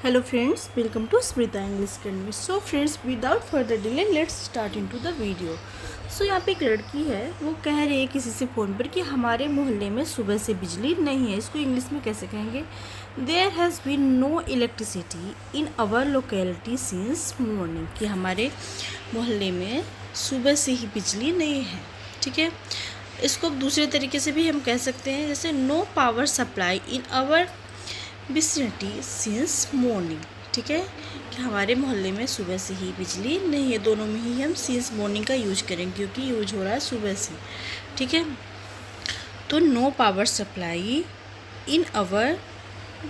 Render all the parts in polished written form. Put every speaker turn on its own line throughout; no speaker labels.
Hello friends, welcome to Smrita English Academy. So friends, without further delay, let's start into the video. So यहाँ पे एक लड़की है, वो कह रही है किसी से फ़ोन पर कि हमारे मोहल्ले में सुबह से बिजली नहीं है. इसको इंग्लिश में कैसे कहेंगे? There has been no electricity in our locality since morning. कि हमारे मोहल्ले में सुबह से ही बिजली नहीं है. ठीक है, इसको दूसरे तरीके से भी हम कह सकते हैं, जैसे no power supply in our vicinity since morning. ठीक है, कि हमारे मोहल्ले में सुबह से ही बिजली नहीं है. दोनों में ही हम सिंस मॉर्निंग का यूज करेंगे क्योंकि यूज हो रहा है सुबह से. ठीक है, तो no power supply in our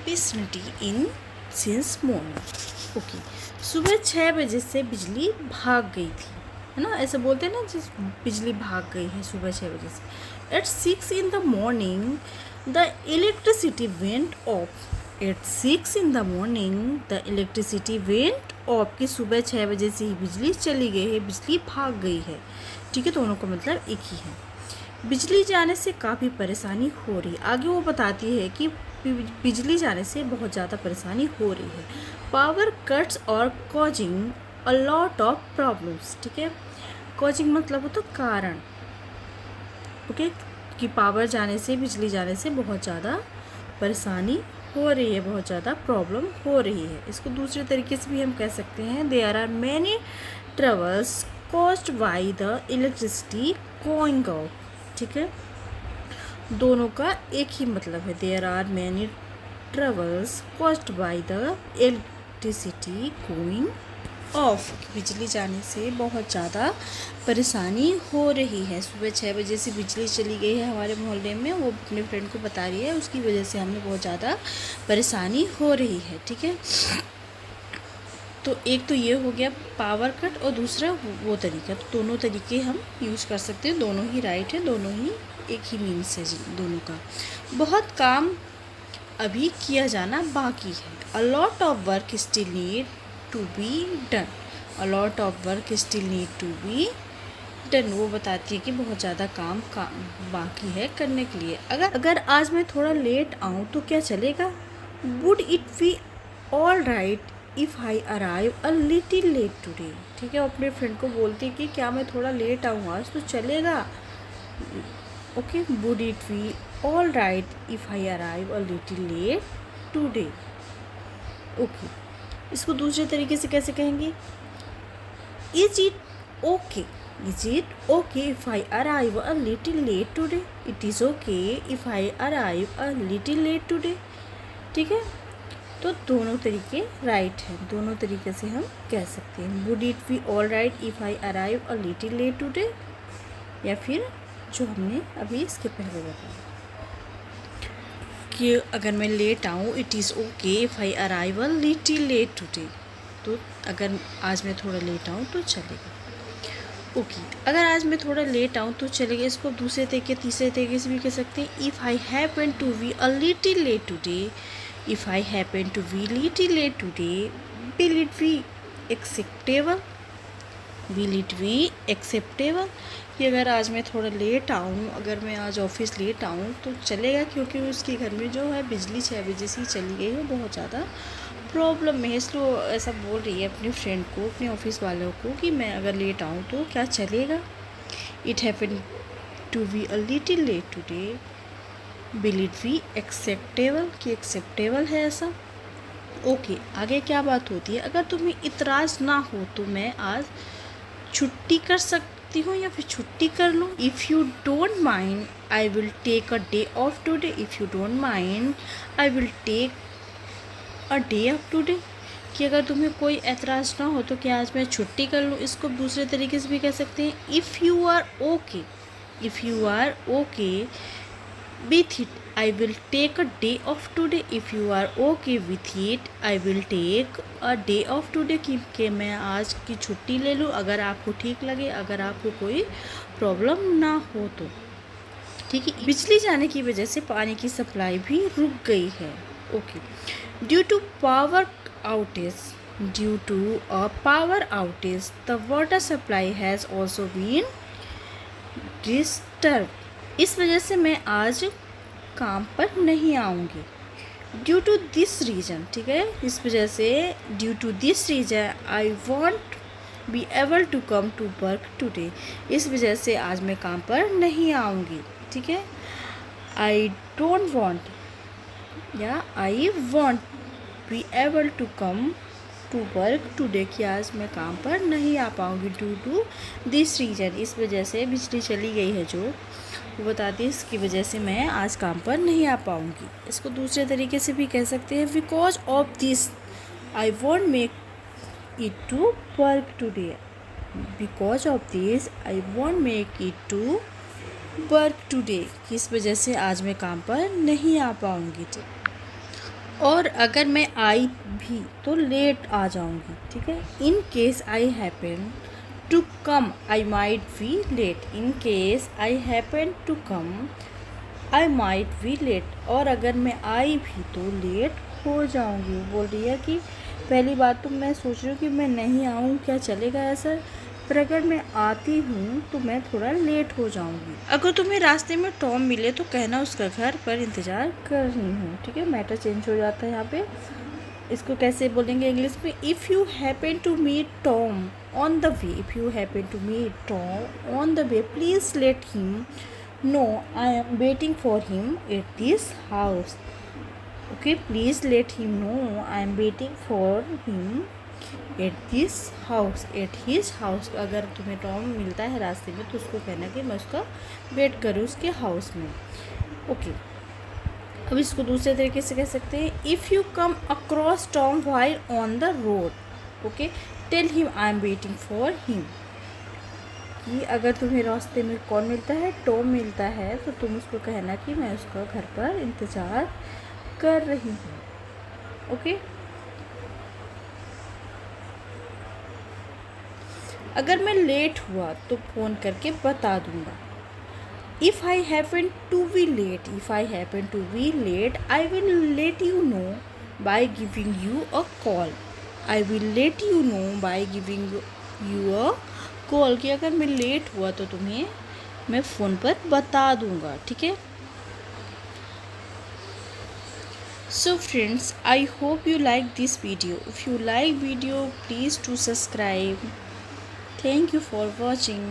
vicinity in since morning. Okay, सुबह 6 बजे से बिजली भाग गई थी, है ना, ऐसे बोलते हैं ना, जिस बिजली भाग गई है सुबह 6 बजे से. At 6 in the morning the electricity went off. At 6 in the morning the electricity went off. कि सुबह 6 बजे से ही बिजली चली गई है, बिजली भाग गई है. ठीक है, दोनों का मतलब एक ही है. बिजली जाने से काफ़ी परेशानी हो रही है. आगे वो बताती है कि बिजली जाने से बहुत ज़्यादा परेशानी हो रही है. पावर कट्स और causing a lot of problems. ठीक है, कॉजिंग मतलब होता कारण. ओके, कि पावर जाने से, बिजली जाने से बहुत ज़्यादा परेशानी हो रही है, बहुत ज़्यादा प्रॉब्लम हो रही है. इसको दूसरे तरीके से भी हम कह सकते हैं, there are many troubles caused by the electricity going off. ठीक है, दोनों का एक ही मतलब है. There are many troubles caused by the electricity going off. बिजली जाने से बहुत ज़्यादा परेशानी हो रही है. सुबह 6 बजे से बिजली चली गई है हमारे मोहल्ले में, वो अपने फ्रेंड को बता रही है, उसकी वजह से हमें बहुत ज़्यादा परेशानी हो रही है. ठीक है, तो एक तो ये हो गया पावर कट और दूसरा वो तरीका. तो दोनों तरीके हम यूज़ कर सकते हैं, दोनों ही राइट है, दोनों ही एक ही मीन्स है दोनों का. बहुत काम अभी किया जाना बाकी है. A lot of work still need to be done. A lot of work still need to be done. वो बताती है कि बहुत ज़्यादा काम बाकी है करने के लिए. अगर आज मैं थोड़ा लेट आऊँ तो क्या चलेगा? Would it be all right if I arrive a little late today. ठीक है, अपने फ्रेंड को बोलती है कि क्या मैं थोड़ा लेट आऊँ आज तो चलेगा? Okay, would it be all right if I arrive a little late today. Okay, इसको दूसरे तरीके से कैसे कहेंगे? Is it okay, is it okay if I arrive a little late today. It is okay if I arrive a little late today. ठीक है, तो दोनों तरीके राइट हैं, दोनों तरीके से हम कह सकते हैं. Would it be all right if I arrive a little late today, या फिर जो हमने अभी इसके पहले बताया कि अगर मैं लेट आऊँ, it is okay if I arrive a little late today. तो अगर आज मैं थोड़ा लेट आऊँ तो चलेगा. ओके, अगर आज मैं थोड़ा लेट आऊँ तो चलेगा. इसको दूसरे तरीके, तीसरे तरीके से भी कह सकते हैं. If I happen to be a little late today, if I happen to be little late today, will it be acceptable. Will it be acceptable, कि अगर आज मैं थोड़ा लेट आऊँ, अगर मैं आज ऑफिस लेट आऊँ तो चलेगा, क्योंकि उसके घर में जो है बिजली 6 बजे से ही चली गई है, बहुत ज़्यादा प्रॉब्लम में है. इसलिए ऐसा बोल रही है अपने फ्रेंड को, अपने ऑफिस वालों को, कि मैं अगर लेट आऊँ तो क्या चलेगा? It happen to be a little late today, will it be acceptable, कि एक्सेप्टेबल है ऐसा. ओके, आगे क्या बात होती है? अगर तुम्हें इतराज़ ना हो तो मैं आज छुट्टी कर सकती हूँ या फिर छुट्टी कर लूँ. If you don't mind I will take a day off today. If you don't mind I will take a day off today, कि अगर तुम्हें कोई एतराज़ ना हो तो क्या आज मैं छुट्टी कर लूँ. इसको दूसरे तरीके से भी कह सकते हैं. If you are okay, if you are okay with it I will take a day off today. If you are okay with it I will take a day off today, कि मैं आज की छुट्टी ले लूँ अगर आपको ठीक लगे, अगर आपको कोई प्रॉब्लम ना हो तो. ठीक है, बिजली जाने की वजह से पानी की सप्लाई भी रुक गई है. Okay, due to power outage, due to a power outage the water supply has also been disturbed. इस वजह से मैं आज काम पर नहीं आऊँगी. ड्यू टू दिस रीज़न, ठीक है, इस वजह से due to this reason I won't be able to come to work today, इस वजह से आज मैं काम पर नहीं आऊँगी, ठीक है। आई डोंट वॉन्ट या I won't be able to come to work today, कि आज मैं काम पर नहीं आ पाऊँगी ड्यू टू दिस रीज़न, इस वजह से बिजली चली गई है जो वो बताती है, इसकी वजह से मैं आज काम पर नहीं आ पाऊँगी। इसको दूसरे तरीके से भी कह सकते हैं, because of this I won't make it to work today, because of this I won't make it to work today, किस वजह से आज मैं काम पर नहीं आ पाऊँगी। और अगर मैं आई भी तो लेट आ जाऊँगी, ठीक है। In case I happen to come I might be late, in case I happen to come I might be late, और अगर मैं आई भी तो लेट हो जाऊँगी। बोल रही है कि पहली बात तो मैं सोच रही हूँ कि मैं नहीं आऊँ, क्या चलेगा ऐसा, पर अगर मैं आती हूँ तो मैं थोड़ा लेट हो जाऊँगी। अगर तुम्हें रास्ते में टॉम मिले तो कहना उसका घर पर इंतज़ार कर रही हूँ, ठीक है। मैटर चेंज हो जाता है यहाँ पे। इसको कैसे बोलेंगे इंग्लिश में, if you happen to meet Tom on the way, if you happen to meet Tom on the way please let him know I am waiting for him at this house, okay, please let him know I am waiting for him at this house, at his house. अगर तुम्हें Tom मिलता है रास्ते में तो उसको कहना कि मैं उसका वेट करूँ उसके हाउस में, ओके। अब इसको दूसरे तरीके से कह सकते हैं, if you come across Tom while on the road, okay, tell him I am waiting for him, कि अगर तुम्हें रास्ते में कौन मिलता है, टॉम मिलता है, तो तुम उसको कहना कि मैं उसका घर पर इंतज़ार कर रही हूँ, ओके। अगर मैं लेट हुआ तो फ़ोन करके बता दूँगा। If I happen to be late, if I happen to be late I will let you know by giving you a call, I will let you know by giving you a call, कि अगर मैं late हुआ तो तुम्हें मैं phone पर बता दूँगा, ठीक है। So friends, I hope you like this video. If you like video, please do subscribe. Thank you for watching.